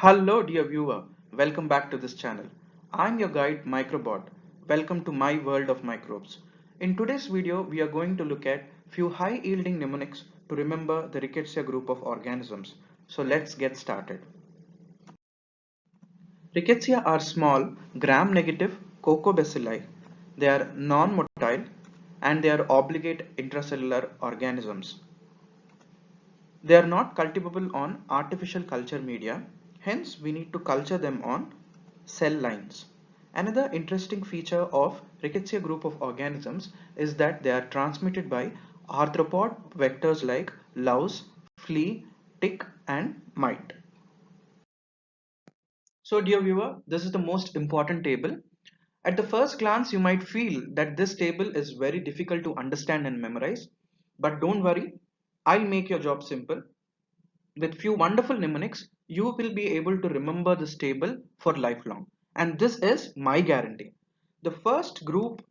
Hello dear viewer, welcome back to this channel. I'm your guide Microbot. Welcome to my world of microbes. In today's video, we are going to look at few high yielding mnemonics to remember the Rickettsia group of organisms. So let's get started. Rickettsia are small gram-negative cocobacilli. They are non-motile and they are obligate intracellular organisms. They are not cultivable on artificial culture media, hence we need to culture them on cell lines. Another interesting feature of Rickettsia group of organisms is that they are transmitted by arthropod vectors like louse, flea, tick and mite. So dear viewer, this is the most important table. At the first glance, you might feel that this table is very difficult to understand and memorize, but don't worry, I'll make your job simple. With few wonderful mnemonics, you will be able to remember this table for lifelong. And this is my guarantee. The first group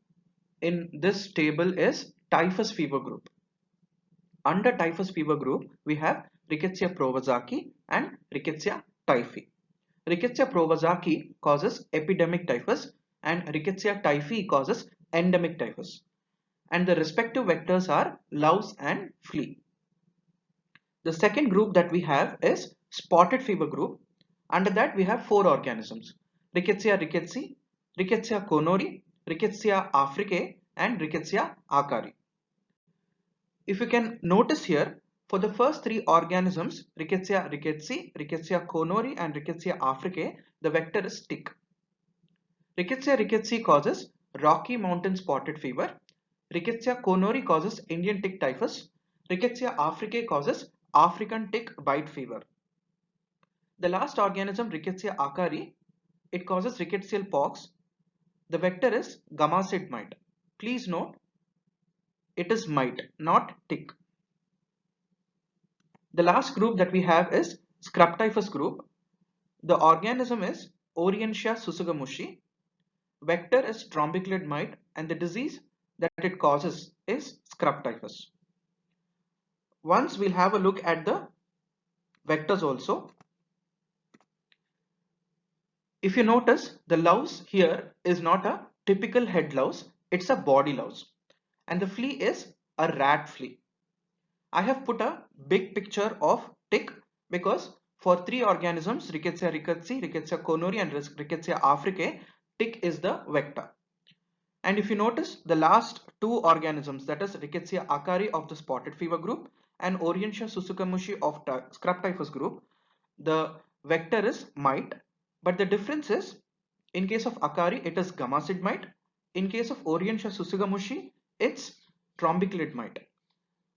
in this table is typhus fever group. Under typhus fever group, we have Rickettsia prowazaki and Rickettsia typhi. Rickettsia prowazaki causes epidemic typhus and Rickettsia typhi causes endemic typhus. And the respective vectors are louse and flea. The second group that we have is spotted fever group. Under that we have four organisms: Rickettsia rickettsii, Rickettsia conori, Rickettsia africae and Rickettsia acari. If you can notice here, for the first three organisms, Rickettsia rickettsii, Rickettsia conori and Rickettsia africae, the vector is tick. Rickettsia rickettsii causes Rocky Mountain spotted fever. Rickettsia conori causes Indian tick typhus. Rickettsia africae causes African tick bite fever. The last organism, Rickettsia acari, it causes rickettsial pox. The vector is Gammasid mite. Please note, it is mite, not tick. The last group that we have is scrub typhus group. The organism is Orientia susugamushi. Vector is trombiculid mite and the disease that it causes is scrub typhus. Once we'll have a look at the vectors also. If you notice, the louse here is not a typical head louse, it's a body louse. And the flea is a rat flea. I have put a big picture of tick because for three organisms, Rickettsia rickettsii, Rickettsia conori and Rickettsia africae, tick is the vector. And if you notice, the last two organisms, that is Rickettsia acari of the spotted fever group and Orientia susugamushi of scrub typhus group, the vector is mite, but the difference is, in case of acari, it is Gammasid mite. In case of Orientia susugamushi, it's trombiculid mite.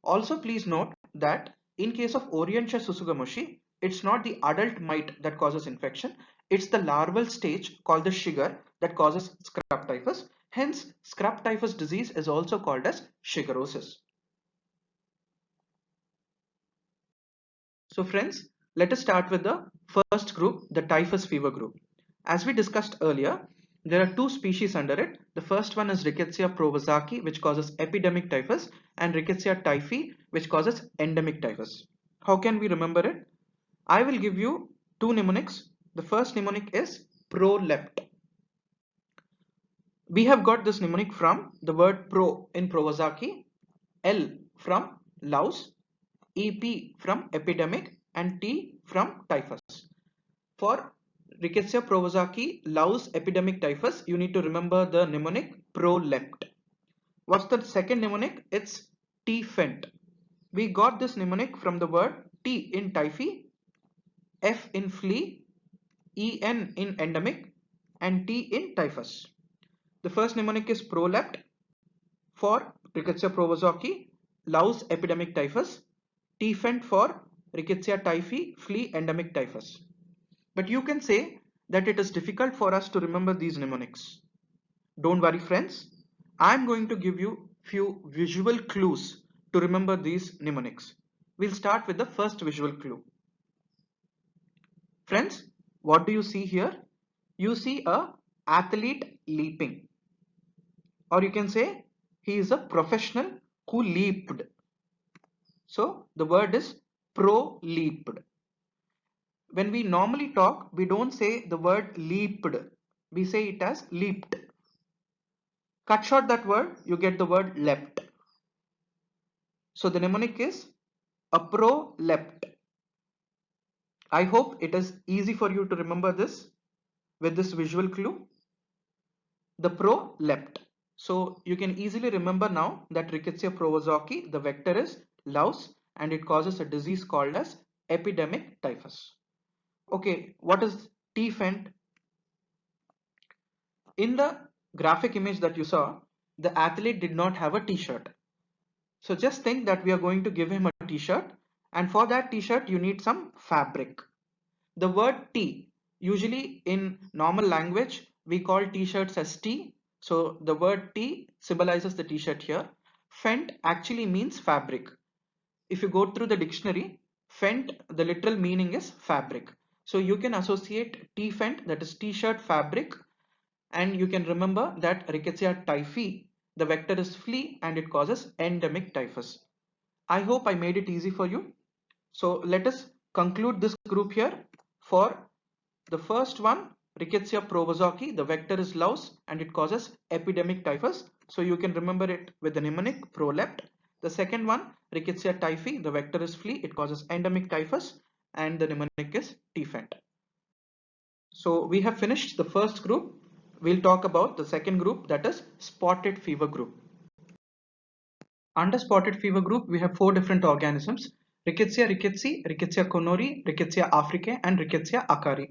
Also, please note that in case of Orientia susugamushi, it's not the adult mite that causes infection. It's the larval stage called the shigar that causes scrub typhus. Hence, scrub typhus disease is also called as shigarosis. So friends, let us start with the first group, the typhus fever group. As we discussed earlier, there are two species under it. The first one is Rickettsia prowazaki, which causes epidemic typhus, and Rickettsia typhi, which causes endemic typhus. How can we remember it? I will give you two mnemonics. The first mnemonic is prolept. We have got this mnemonic from the word pro in prowazaki, L from louse, EP from epidemic, and T from typhus. For Rickettsia prowazaki, louse, epidemic, typhus, you need to remember the mnemonic prolept. What's the second mnemonic? It's T-fent. We got this mnemonic from the word T in typhi, F in flea, EN in endemic, and T in typhus. The first mnemonic is prolept for Rickettsia prowazaki, louse, epidemic, typhus, T-fent for Rickettsia typhi, flea, endemic, typhus. But you can say that it is difficult for us to remember these mnemonics. Don't worry friends, I'm going to give you few visual clues to remember these mnemonics. We'll start with the first visual clue. Friends, what do you see here? You see a athlete leaping, or you can say he is a professional who leaped. So the word is pro-leaped. when we normally talk, we don't say the word leaped. We say it as leaped. Cut short that word, you get the word leapt. So the mnemonic is a prolept. I hope it is easy for you to remember this with this visual clue. The prolept. So you can easily remember now that Rickettsia prowazekii, the vector is louse and it causes a disease called as epidemic typhus. Okay, what is T-Fent? In the graphic image that you saw, the athlete did not have a t-shirt. So just think that we are going to give him a t-shirt, and for that t-shirt you need some fabric. The word T, usually in normal language we call t-shirts as T. So the word T symbolizes the t-shirt here. Fent actually means fabric. If you go through the dictionary, Fent, the literal meaning is fabric. So you can associate T-Fent, that is t-shirt fabric, and you can remember that Rickettsia typhi, the vector is flea and it causes endemic typhus. I hope I made it easy for you. So let us conclude this group here. For the first one, Rickettsia prowazekii, the vector is louse and it causes epidemic typhus. So you can remember it with the mnemonic prolept. The second one, Rickettsia typhi, the vector is flea, it causes endemic typhus and the mnemonic is T-Fent. So we have finished the first group. We'll talk about the second group, that is spotted fever group. Under spotted fever group, we have 4 different organisms: Rickettsia rickettsii, Rickettsia conuri, Rickettsia africae, and Rickettsia akari.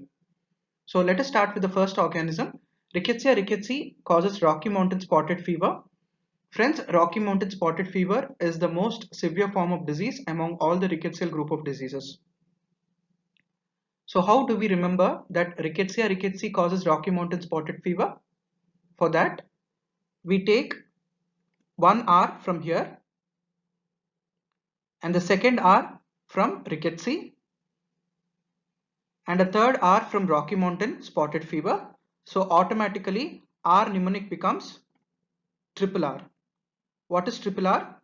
So let us start with the first organism. Rickettsia rickettsii causes Rocky Mountain spotted fever. Friends, Rocky Mountain spotted fever is the most severe form of disease among all the rickettsial group of diseases. So how do we remember that Rickettsia rickettsii causes Rocky Mountain spotted fever? For that, we take one R from here and the second R from Rickettsia and a third R from Rocky Mountain spotted fever. So automatically R mnemonic becomes triple R. What is triple R?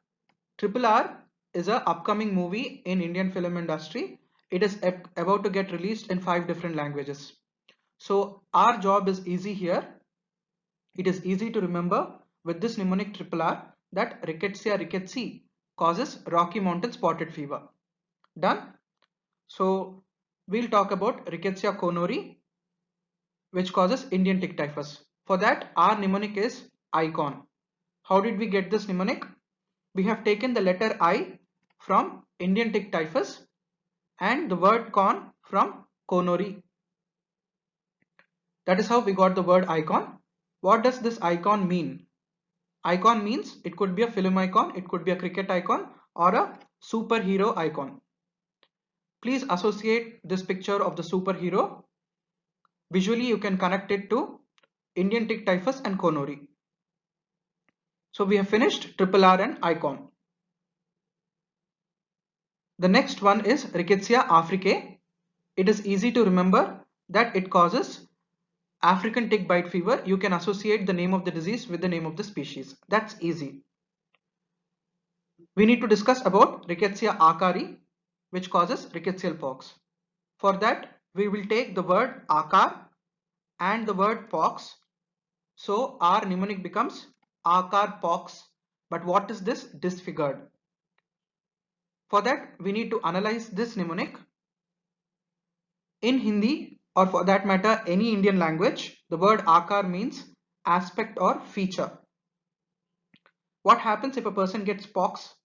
Triple R is an upcoming movie in Indian film industry. It is about to get released in 5 different languages. So our job is easy here. It is easy to remember with this mnemonic triple R that Rickettsia rickettsii causes Rocky Mountain spotted fever. Done? So we'll talk about Rickettsia conuri, which causes Indian tick typhus. For that, our mnemonic is icon. How did we get this mnemonic? We have taken the letter I from Indian tick typhus and the word con from conuri. That is how we got the word icon. What does this icon mean? Icon means it could be a film icon, it could be a cricket icon or a superhero icon. Please associate this picture of the superhero. Visually you can connect it to Indian tick typhus and conuri. So we have finished triple R and icon. The next one is Rickettsia africae. It is easy to remember that it causes African tick bite fever. You can associate the name of the disease with the name of the species. That's easy. We need to discuss about Rickettsia akari, which causes rickettsial pox. For that, we will take the word akar and the word pox. So our mnemonic becomes akar pox. But what is this disfigured? For that, we need to analyze this mnemonic. In Hindi, or for that matter any Indian language, the word akar means aspect or feature. What happens if a person gets pox,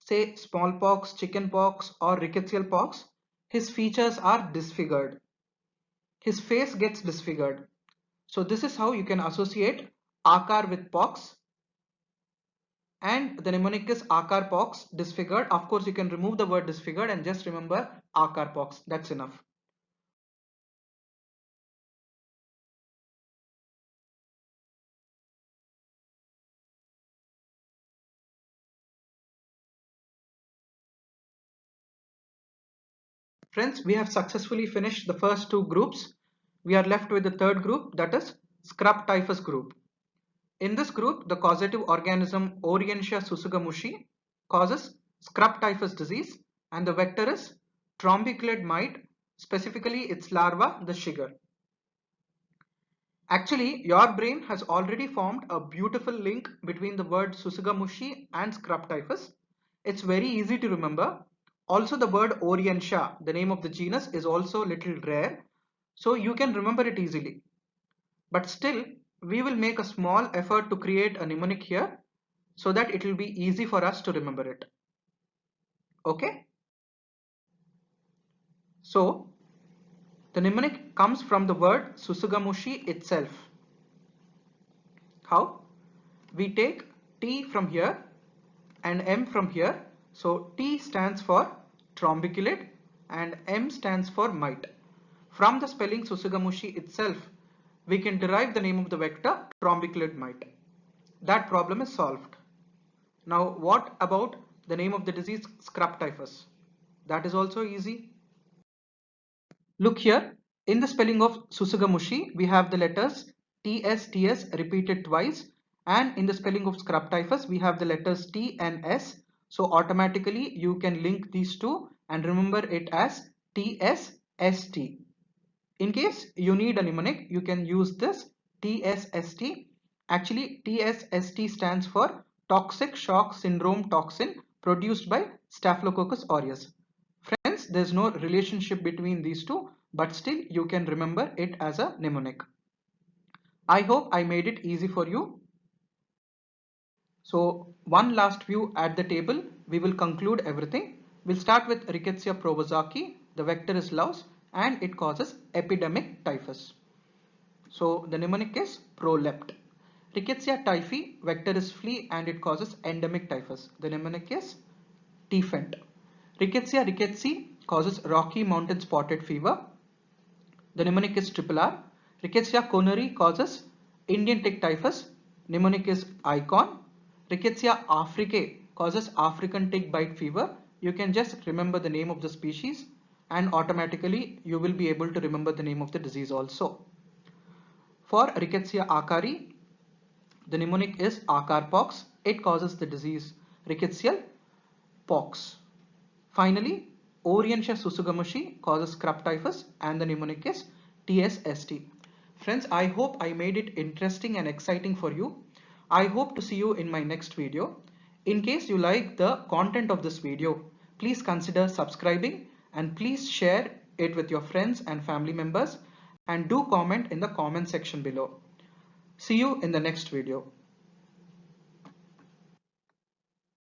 say smallpox, chickenpox or rickettsial pox? His features are disfigured. His face gets disfigured. So this is how you can associate akar with pox, and the mnemonic is akar pox disfigured. Of course you can remove the word disfigured and just remember akar pox. That's enough. Friends, we have successfully finished the first 2 groups. We are left with the third group, that is scrub typhus group. In this group, the causative organism Orientia susugamushi causes scrub typhus disease and the vector is trombiculid mite specifically its larva, the sugar. Actually, your brain has already formed a beautiful link between the word Susagamushi and scrub typhus. It's very easy to remember. Also, the word Orientia, the name of the genus, is also a little rare, so you can remember it easily. But still, we will make a small effort to create a mnemonic here so that it will be easy for us to remember it. Okay? So, the mnemonic comes from the word Susagamushi itself. How? We take T from here and M from here. So T stands for trombiculate and M stands for mite. From the spelling Susagamushi itself, we can derive the name of the vector trombiculate mite. That problem is solved. Now what about the name of the disease scrub typhus? That is also easy. Look here, in the spelling of Susagamushi, we have the letters TS repeated twice, and in the spelling of scrub typhus, we have the letters T and S. So automatically you can link these two and remember it as TSST. In case you need a mnemonic, you can use this TSST. Actually, TSST stands for Toxic Shock Syndrome Toxin produced by Staphylococcus aureus. Friends, there's no relationship between these two, but still you can remember it as a mnemonic. I hope I made it easy for you. So one last view at the table, we will conclude everything. We'll start with Rickettsia prowazaki. The vector is louse and it causes epidemic typhus. So the mnemonic is prolept. Rickettsia typhi, vector is flea and it causes endemic typhus. The mnemonic is Tfent. Rickettsia rickettsii causes Rocky Mountain spotted fever. The mnemonic is R. Rickettsia conuri causes Indian tick typhus. Mnemonic is Icon. Rickettsia africae causes African tick bite fever. You can just remember the name of the species and automatically you will be able to remember the name of the disease also. For Rickettsia acari, the mnemonic is Akar pox. It causes the disease rickettsial pox. Finally, Orientia Susagamushi causes scrub typhus and the mnemonic is TSST. Friends, I hope I made it interesting and exciting for you. I hope to see you in my next video. In case you like the content of this video, please consider subscribing and please share it with your friends and family members and do comment in the comment section below. See you in the next video.